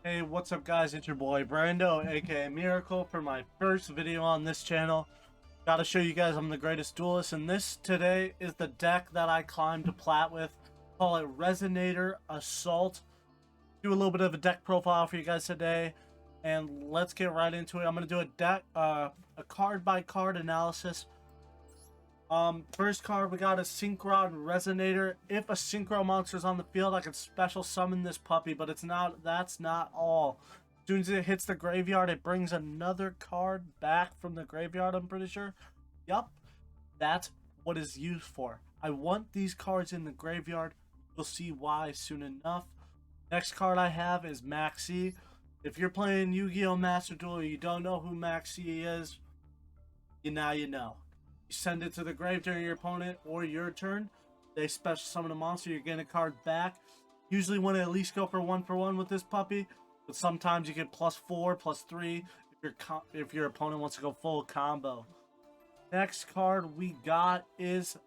Hey, what's up guys? It's your boy Brando, aka Miracle, for my first video on this channel. Gotta show you guys I'm the greatest duelist, and this today is the deck that I climbed to plat with. Call it Resonator Assault. Do a little bit of a deck profile for you guys today, and let's get right into it. I'm gonna do a card by card analysis. First card we got a Synchron Resonator. If a Synchro monster is on the field, I can special summon this puppy, but that's not all. As soon as it hits the graveyard, it brings another card back from the graveyard, I'm pretty sure. Yup, that's what it's used for. I want these cards in the graveyard. You'll see why soon enough. Next card I have is maxc. If you're playing Yu-Gi-Oh! Master Duel, you don't know who maxc is, now you know. You send it to the grave during your opponent or your turn. They special summon a monster. You're getting a card back. Usually want to at least go for one with this puppy, but sometimes you get +4, +3 if your opponent wants to go full combo. Next card we got is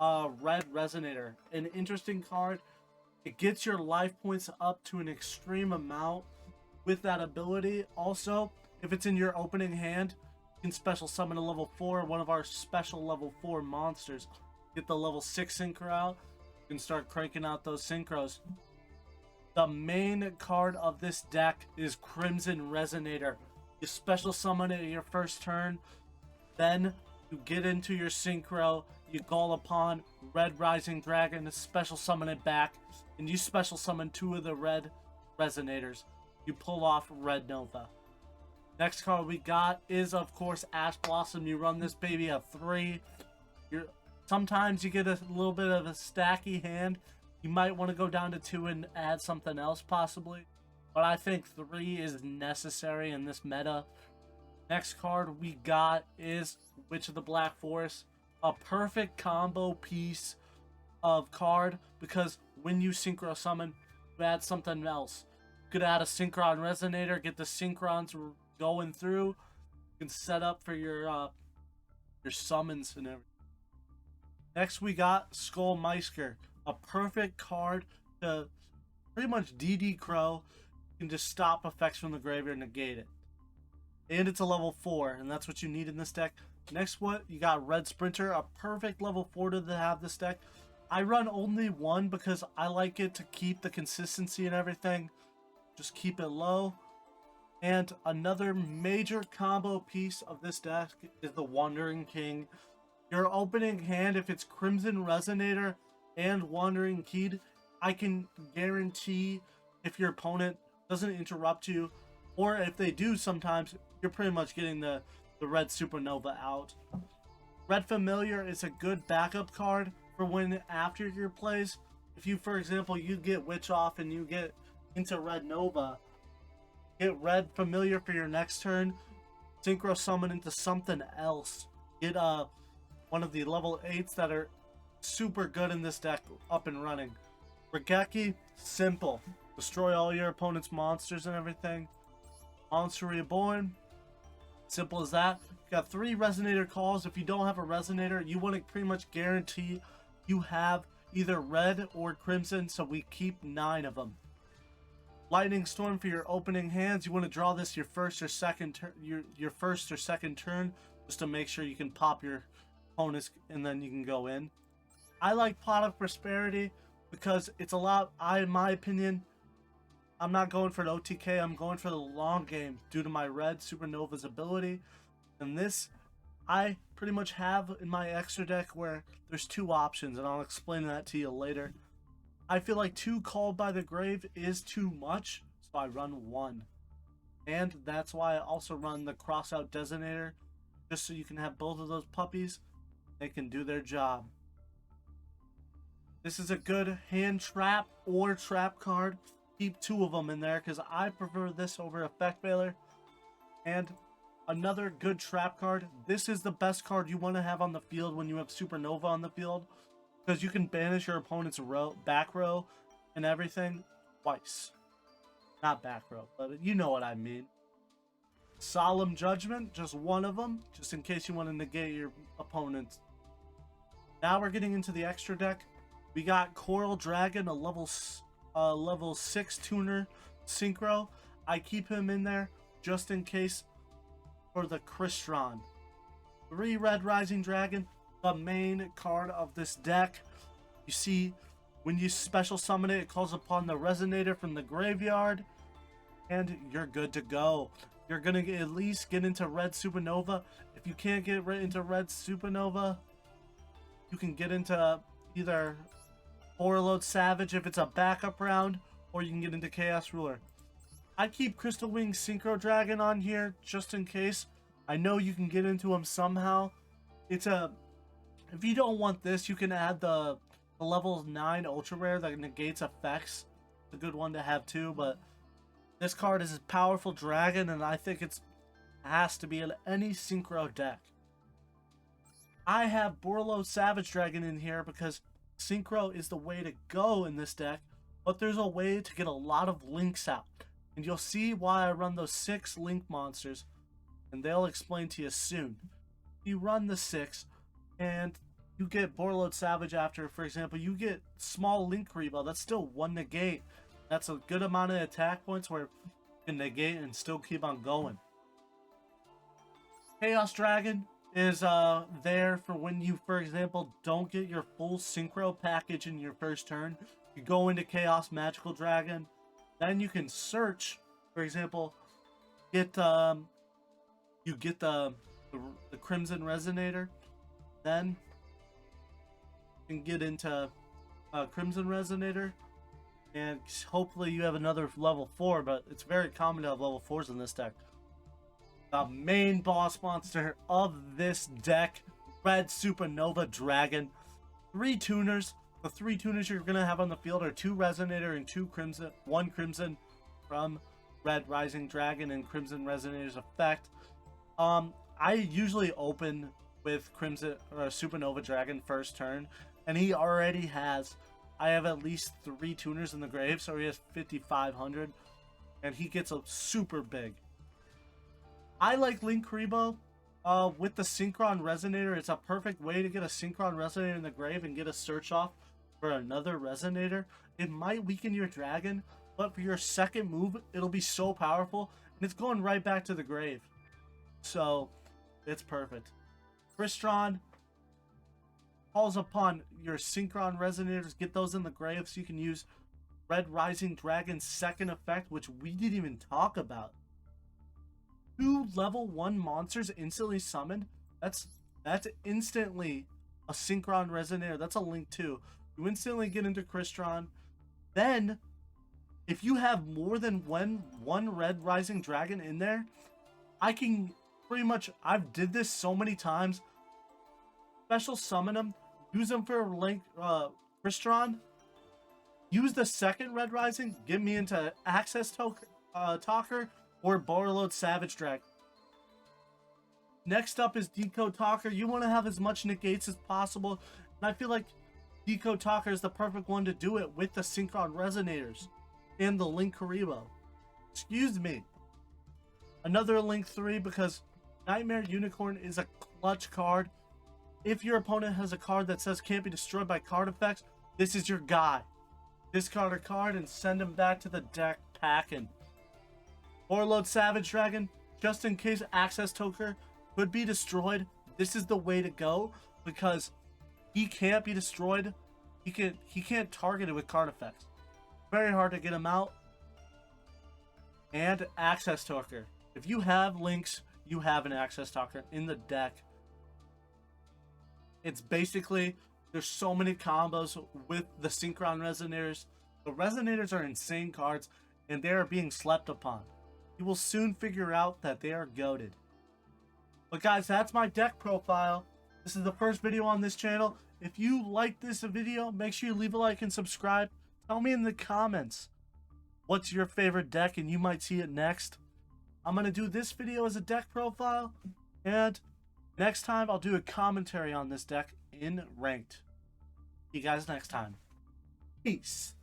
Red Resonator. An interesting card. It gets your life points up to an extreme amount with that ability. Also, if it's in your opening hand, you can special summon a level 4, one of our special level 4 monsters. Get the level 6 synchro out. You can start cranking out those synchros. The main card of this deck is Crimson Resonator. You special summon it your first turn. Then you get into your synchro. You call upon Red Rising Dragon to special summon it back. And you special summon 2 of the Red Resonators. You pull off Red Nova. Next card we got is, of course, Ash Blossom. You run this baby at 3. Sometimes you get a little bit of a stacky hand. You might want to go down to 2 and add something else possibly. But I think 3 is necessary in this meta. Next card we got is Witch of the Black Forest. A perfect combo piece of card because when you synchro summon, you add something else. You could add a Synchron Resonator, get the synchrons going through. You can set up for your summons and everything. Next we got Skullmeister, a perfect card to pretty much DD Crow. You can just stop effects from the graveyard and negate it. And it's a level 4, and that's what you need in this deck. Next what you got Red Sprinter, a perfect level 4 to have this deck. I run only 1 because I like it to keep the consistency and everything. Just keep it low. And another major combo piece of this deck is the Wandering King. Your opening hand, if it's Crimson Resonator and Wandering King, I can guarantee if your opponent doesn't interrupt you, or if they do sometimes, you're pretty much getting the Red Supernova out. Red Familiar is a good backup card for when after your plays. If you, for example, you get Witch off and you get into Red Nova, get Red Familiar for your next turn, synchro summon into something else. Get one of the level 8s that are super good in this deck up and running. Regeki, simple. Destroy all your opponent's monsters and everything. Monster Reborn, simple as that. You got 3 Resonator calls. If you don't have a Resonator, you want to pretty much guarantee you have either red or crimson, so we keep 9 of them. Lightning Storm for your opening hands. You want to draw this your first or second turn, your first or second turn, just to make sure you can pop your opponents and then you can go in. I like Pot of Prosperity because it's a lot. In my opinion, I'm not going for the OTK. I'm going for the long game due to my Red Supernova's ability. And this, I pretty much have in my extra deck where there's 2 options, and I'll explain that to you later. I feel like 2 Called by the Grave is too much, so I run 1. And that's why I also run the Crossout Designator, just so you can have both of those puppies. They can do their job. This is a good hand trap or trap card. Keep 2 of them in there because I prefer this over Effect Veiler. And another good trap card. This is the best card you want to have on the field when you have Supernova on the field, because you can banish your opponent's back row and everything twice. Not back row, but you know what I mean. Solemn Judgment, just 1 of them, just in case you want to negate your opponent's. Now we're getting into the extra deck. We got Coral Dragon, a level 6 tuner synchro. I keep him in there just in case for the Crystron. 3 Red Rising Dragon, the main card of this deck. You see, when you special summon it, it calls upon the Resonator from the graveyard, and you're good to go. You're gonna at least get into Red Supernova. If you can't get into Red Supernova, you can get into either Overload Savage if it's a backup round, or you can get into Chaos Ruler. I keep Crystal Wing Synchro Dragon on here just in case. I know you can get into him somehow. If you don't want this, you can add the level 9 Ultra Rare that negates effects. It's a good one to have too, but this card is a powerful dragon, and I think it has to be in any synchro deck. I have Borlo Savage Dragon in here because synchro is the way to go in this deck, but there's a way to get a lot of links out. And you'll see why I run those 6 link monsters, and they'll explain to you soon. You run the 6, and you get Borlo Savage after, for example, you get small link Rebo. That's still 1 negate. That's a good amount of attack points where you can negate and still keep on going. Chaos Dragon is there for when you, for example, don't get your full synchro package in your first turn. You go into Chaos Magical Dragon. Then you can search, for example, you get the Crimson Resonator. Then you can get into Crimson Resonator, and hopefully you have another level 4, but it's very common to have level 4s in this deck. The main boss monster of this deck, Red Supernova Dragon. 3 tuners. The 3 tuners you're gonna have on the field are 2 Resonator and 1 Crimson from Red Rising Dragon and Crimson Resonator's effect. I usually open with Crimson or Supernova Dragon first turn, and he already has. I have at least 3 tuners in the grave, so he has 5,500, and he gets a super big. I like Link Rebo with the Synchron Resonator. It's a perfect way to get a Synchron Resonator in the grave and get a search off for another Resonator. It might weaken your dragon, but for your second move, it'll be so powerful, and it's going right back to the grave. So, it's perfect. Crystron calls upon your Synchron Resonators. Get those in the grave so you can use Red Rising Dragon's second effect, which we didn't even talk about. 2 level 1 monsters instantly summoned. That's instantly a Synchron Resonator. That's a link too. You instantly get into Crystron. Then, if you have more than one Red Rising Dragon in there, I can pretty much, I've did this so many times. Special summon them, use them for link Crystron. Use the second Red Rising, get me into Access Talker or Borload Savage Dragon. Next up is Decode Talker. You want to have as much negates as possible, and I feel like Decode Talker is the perfect one to do it with the Synchron Resonators and the Link Karibo. Excuse me. Another Link 3 because Nightmare Unicorn is a clutch card. If your opponent has a card that says can't be destroyed by card effects, this is your guy. Discard a card and send him back to the deck packing. Overload Savage Dragon, just in case Access Toker could be destroyed, this is the way to go because he can't be destroyed. He can't target it with card effects. Very hard to get him out. And Access Talker. If you have links, you have an Access Talker in the deck. It's basically, there's so many combos with the Synchron Resonators. The Resonators are insane cards, and they are being slept upon. You will soon figure out that they are goated. But guys, that's my deck profile. This is the first video on this channel. If you like this video, make sure you leave a like and subscribe. Tell me in the comments what's your favorite deck, and you might see it next. I'm going to do this video as a deck profile, and next time I'll do a commentary on this deck in ranked. See you guys next time. Peace.